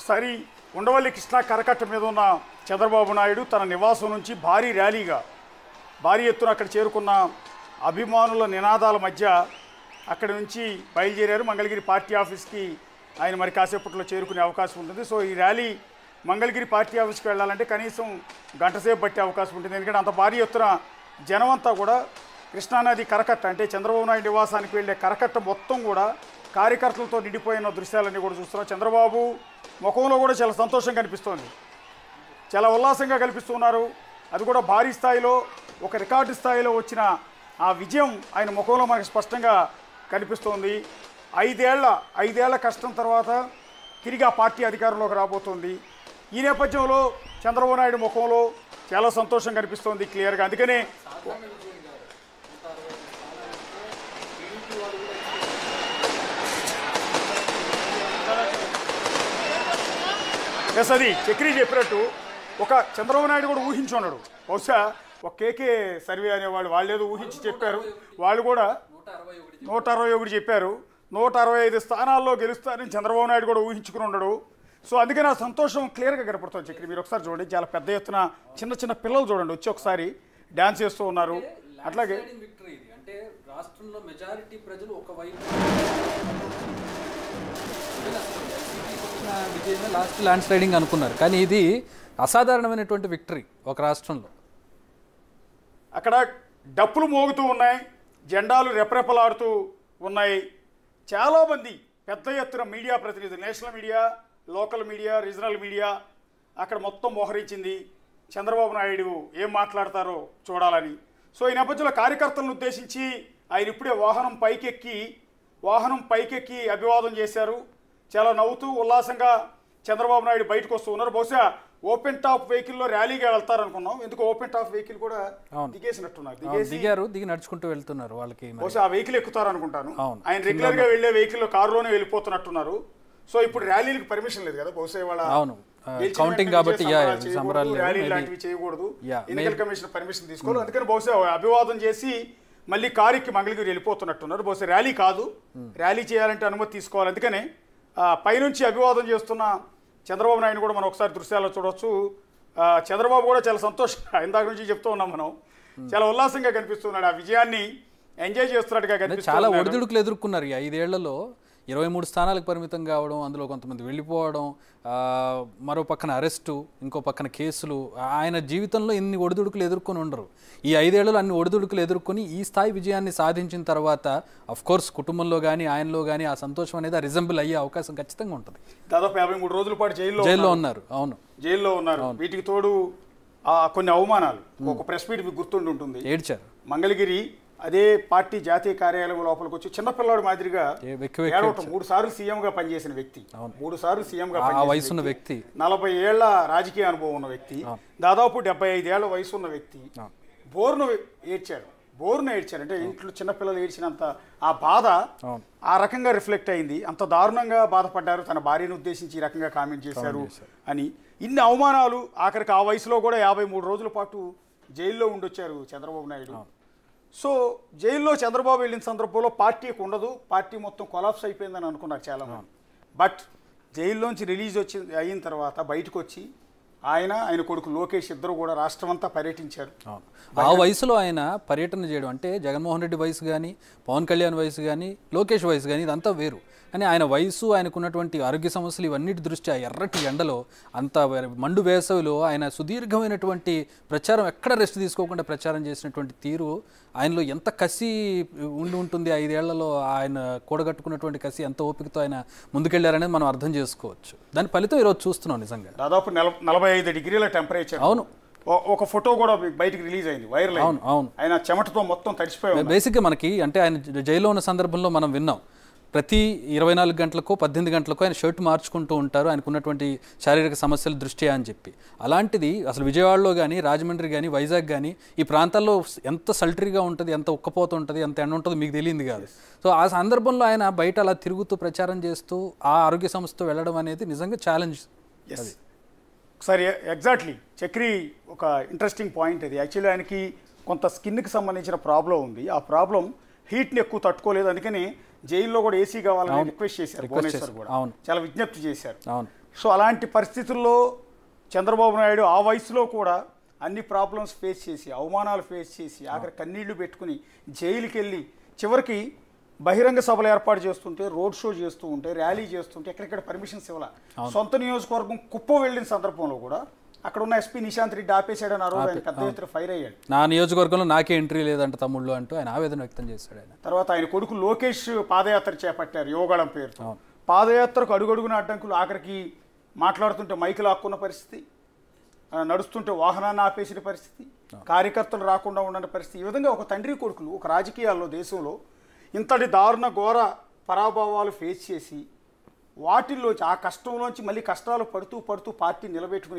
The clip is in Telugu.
ఒకసారి ఉండవల్లి కృష్ణా కరకట్ట మీద ఉన్న చంద్రబాబు నాయుడు తన నివాసం నుంచి భారీ ర్యాలీగా భారీ ఎత్తున అక్కడ చేరుకున్న అభిమానుల నినాదాల మధ్య అక్కడి నుంచి బయలుదేరారు. మంగళగిరి పార్టీ ఆఫీస్కి ఆయన మరి కాసేపట్లో చేరుకునే అవకాశం ఉంటుంది. సో ఈ ర్యాలీ మంగళగిరి పార్టీ ఆఫీస్కి వెళ్ళాలంటే కనీసం గంటసేపు పట్టే అవకాశం ఉంటుంది. ఎందుకంటే అంత భారీ ఎత్తున జనం అంతా కూడా కృష్ణానది కరకట్ట అంటే చంద్రబాబు నాయుడు నివాసానికి వెళ్ళే కరకట్ట మొత్తం కూడా కార్యకర్తలతో నిండిపోయిన దృశ్యాలన్నీ కూడా చూస్తున్నాం. చంద్రబాబు ముఖంలో కూడా చాలా సంతోషం కనిపిస్తోంది, చాలా ఉల్లాసంగా కనిపిస్తున్నారు. అది కూడా భారీ స్థాయిలో ఒక రికార్డు స్థాయిలో వచ్చిన ఆ విజయం ఆయన ముఖంలో మనకు స్పష్టంగా కనిపిస్తోంది. ఐదేళ్ల కష్టం తర్వాత తిరిగి ఆ పార్టీ అధికారంలోకి రాబోతోంది. ఈ నేపథ్యంలో చంద్రబాబు నాయుడు ముఖంలో చాలా సంతోషం కనిపిస్తోంది క్లియర్గా. అందుకనే ఎస్ అది చక్రి చెప్పినట్టు ఒక చంద్రబాబు నాయుడు కూడా ఊహించున్నాడు. బహుశా ఒక కేకే సర్వే అనేవాళ్ళు ఏదో ఊహించి చెప్పారు. వాళ్ళు కూడా 161 చెప్పారు. 165 స్థానాల్లో గెలుస్తారని చంద్రబాబు నాయుడు కూడా ఊహించుకుని ఉన్నాడు. సో అందుకని ఆ సంతోషం క్లియర్గా కనపడుతుంది. చక్రి మీరు ఒకసారి చూడండి, చాలా పెద్ద ఎత్తున చిన్న పిల్లలు చూడండి వచ్చి ఒకసారి డ్యాన్స్ చేస్తూ ఉన్నారు. అట్లాగే అంటే రాష్ట్రంలో మెజారిటీ ప్రజలు ఒకవైపు విజయమే లాస్ట్ ల్యాండ్ స్లైడింగ్ అనుకున్నారు, కానీ ఇది అసాధారణమైనటువంటి విక్టరీ ఒక రాష్ట్రంలో. అక్కడ డప్పులు మోగుతూ ఉన్నాయి, జెండాలు రెపరెపలాడుతూ ఉన్నాయి. చాలామంది పెద్ద ఎత్తున మీడియా ప్రతినిధులు, national media, local media, regional media అక్కడ మొత్తం మోహరించింది చంద్రబాబు నాయుడు ఏం మాట్లాడతారో చూడాలని. సో ఈ నేపథ్యంలో కార్యకర్తలను ఉద్దేశించి ఆయన ఇప్పుడే వాహనం పైకెక్కి అభివాదం చేశారు. చాలా నవ్వుతూ ఉల్లాసంగా చంద్రబాబు నాయుడు బయటకు వస్తూ ఉన్నారు. బహుశా ఓపెన్ టాప్ వెహికల్లో ర్యాలీగా వెళ్తారనుకున్నాం. ఎందుకు ఓపెన్ టాప్ వెహికల్ కూడా దిగేసినట్టున్నారు, దిగి నడుచుకుంటూ వెళ్తున్నారు. వాళ్ళకి బహుశా ఆ వెహికల్ ఎక్కుతారు అనుకుంటాను. ఆయన రెగ్యులర్ గా వెళ్లే వెహికల్ కారులోనే వెళ్ళిపోతున్నట్టున్నారు. సో ఇప్పుడు ర్యాలీలకు పర్మిషన్ లేదు కదా, బహుశా వాళ్ళ కౌంటింగ్ కాబట్టి ర్యాలీ లాంటివి చేయకూడదు, ఎన్నికల కమిషన్ పర్మిషన్ తీసుకోవాలి. అందుకని బహుశా అభివాదం చేసి మళ్ళీ కారుకి మంగళగిరి వెళ్ళిపోతున్నట్టున్నారు. బహుశా ర్యాలీ కాదు, ర్యాలీ చేయాలంటే అనుమతి తీసుకోవాలి. అందుకనే పైనుంచి అభివాదం చేస్తున్న చంద్రబాబు నాయుడు కూడా మనం ఒకసారి దృశ్యాల్లో చూడవచ్చు. చంద్రబాబు కూడా చాలా సంతోషంగా ఇందాక నుంచి చెప్తూ ఉన్నాం మనం, చాలా ఉల్లాసంగా కనిపిస్తున్నాడు. ఆ విజయాన్ని ఎంజాయ్ చేస్తున్నట్టుగా కనిపిస్తుంది. చాలా ఒడిదుడుకులు ఎదుర్కొన్నారు ఈ 5 ఏళ్లలో. 23 స్థానాలకు పరిమితం కావడం, అందులో కొంతమంది వెళ్ళిపోవడం, మరో పక్కన అరెస్టు, ఇంకో పక్కన కేసులు. ఆయన జీవితంలో ఇన్ని ఒడిదుడుకులు ఎదుర్కొని ఉండరు. ఈ 5 ఏళ్లలో అన్ని ఒడిదుడుకులు ఎదుర్కొని ఈ స్థాయి విజయాన్ని సాధించిన తర్వాత అఫ్కోర్స్ కుటుంబంలో కానీ ఆయనలో కానీ ఆ సంతోషం అనేది రిజంబుల్ అయ్యే అవకాశం ఖచ్చితంగా ఉంటుంది. దాదాపు 53 రోజుల పాటు జైల్లో ఉన్నారు. అవును, జైల్లో ఉన్నారు. వీటికి తోడు కొన్ని అవమానాలు. ఒక ప్రెస్ మీట్ మీకు గుర్తుండి ఉంటుంది, ఏడ్చారు. మంగళగిరి అదే పార్టీ జాతీయ కార్యాలయం లోపలికి వచ్చి చిన్నపిల్లవాడి మాదిరిగా 3 సార్లు సీఎంగా పనిచేసిన వ్యక్తి, 3 సార్లు సీఎంగా వయసున్న వ్యక్తి, 40 ఏళ్ల రాజకీయ అనుభవం ఉన్న వ్యక్తి, దాదాపు 75 ఏళ్ల వయసు ఉన్న వ్యక్తి బోర్ను ఏడ్చాడు. అంటే ఇంట్లో చిన్నపిల్లలు ఏడ్చినంత ఆ బాధ ఆ రకంగా రిఫ్లెక్ట్ అయింది. అంత దారుణంగా బాధపడ్డారు, తన భార్యను ఉద్దేశించి ఈ రకంగా కామెంట్ చేశారు అని. ఇన్ని అవమానాలు, ఆఖరికి ఆ వయసులో కూడా 53 రోజుల పాటు జైల్లో ఉండొచ్చారు చంద్రబాబు నాయుడు. సో జైల్లో చంద్రబాబు వెళ్ళిన సందర్భంలో పార్టీకి ఉండదు, పార్టీ మొత్తం కొలాప్స్ అయిపోయిందని అనుకున్నారు చాలామంది. బట్ జైల్లోంచి రిలీజ్ అయిన తర్వాత బయటకు వచ్చి ఆయన కొడుకు లోకేష్ ఇద్దరు కూడా రాష్ట్రం అంతా పర్యటించారు. ఆ వయసులో ఆయన పర్యటన చేయడం అంటే జగన్మోహన్ రెడ్డి వయసు కానీ, పవన్ కళ్యాణ్ వయసు కానీ, లోకేష్ వయసు కానీ ఇదంతా వేరు. కానీ ఆయన వయసు, ఆయనకున్నటువంటి ఆరోగ్య సమస్యలు ఇవన్నిటి దృష్ట్యా ఎర్రటి ఎండలో అంత మండు వేసవిలో ఆయన సుదీర్ఘమైనటువంటి ప్రచారం, ఎక్కడ రెస్ట్ తీసుకోకుండా ప్రచారం చేసినటువంటి తీరు, ఆయనలో ఎంత కసి ఉంటుంది 5 ఏళ్లలో. ఆయన కూడగట్టుకున్నటువంటి కసి, ఎంత ఓపికతో ఆయన ముందుకెళ్లారనేది మనం అర్థం చేసుకోవచ్చు. దాని ఫలితం ఈరోజు చూస్తున్నాం. నిజంగా దాదాపు 45 డిగ్రీల టెంపరేచర్. అవును, ఒక ఫోటో కూడా బయటికి రిలీజ్ అయింది, వైరల్ అయింది. అవును. ఆయన చెమటతో మొత్తం తడిసిపోయి. బేసిక్గా మనకి అంటే ఆయన జైల్లో ఉన్న సందర్భంలో మనం విన్నాం, ప్రతి 24 గంటలకో 18 గంటలకో ఆయన షర్ట్ మార్చుకుంటూ ఉంటారు ఆయనకున్నటువంటి శారీరక సమస్యల దృష్ట్యా అని చెప్పి. అలాంటిది అసలు విజయవాడలో కానీ, రాజమండ్రి కానీ, వైజాగ్ కానీ ఈ ప్రాంతాల్లో ఎంత సల్టరీగా ఉంటుంది, ఎంత ఉక్కపోత ఉంటుంది, ఎంత ఎండ ఉంటుందో మీకు తెలియంది కాదు. సో ఆ సందర్భంలో ఆయన బయట అలా తిరుగుతూ ప్రచారం చేస్తూ ఆ ఆరోగ్య సంస్థతో వెళ్ళడం అనేది నిజంగా ఛాలెంజ్. అది ఒకసారి ఎగ్జాక్ట్లీ చక్రి ఒక ఇంట్రెస్టింగ్ పాయింట్ అది. యాక్చువల్లీ ఆయనకి కొంత స్కిన్కి సంబంధించిన ప్రాబ్లం ఉంది. ఆ ప్రాబ్లం హీట్ని ఎక్కువ తట్టుకోలేదు, అందుకని జైల్లో కూడా ఏసీ కావాలని రిక్వెస్ట్ చేశారు. భువనేశ్వర్ కూడా చాలా విజ్ఞప్తి చేశారు. సో అలాంటి పరిస్థితుల్లో చంద్రబాబు నాయుడు ఆ వయసులో కూడా అన్ని ప్రాబ్లమ్స్ ఫేస్ చేసి, అవమానాలు ఫేస్ చేసి, ఆఖరి కన్నీళ్లు పెట్టుకుని జైలుకి వెళ్ళి చివరికి బహిరంగ సభలు ఏర్పాటు చేస్తుంటే, రోడ్ షో చేస్తూ ఉంటే, ర్యాలీ చేస్తుంటే ఎక్కడెక్కడ పర్మిషన్స్ ఇవ్వాల. సొంత నియోజకవర్గం కుప్పం వెళ్ళిన సందర్భంలో కూడా అక్కడ ఉన్న ఎస్పీ నిశాంత్ రెడ్డి ఆపేశాడని ఆ రోజు ఆయన పెద్ద ఎత్తున ఫైర్ అయ్యాడు. నా నియోజకవర్గంలో నాకే ఎంట్రీ లేదంట తమ్ముళ్ళు అంటూ ఆయన ఆవేదన వ్యక్తం చేశాడు. ఆయన తర్వాత ఆయన కొడుకు లోకేష్ పాదయాత్ర చేపట్టారు యోగాళం పేరుతో. పాదయాత్రకు అడుగడుగున అడ్డంకులు, ఆఖరికి మాట్లాడుతుంటే మైకు లాక్కున్న పరిస్థితి, నడుస్తుంటే వాహనాన్ని ఆపేసిన పరిస్థితి, కార్యకర్తలు రాకుండా ఉన్న పరిస్థితి. ఈ విధంగా ఒక తండ్రి కొడుకులు ఒక రాజకీయాల్లో దేశంలో ఇంతటి దారుణ ఘోర పరాభవాలు ఫేస్ చేసి వాటిల్లోంచి ఆ కష్టంలోంచి మళ్ళీ కష్టాలు పడుతూ పార్టీ నిలబెట్టుకుని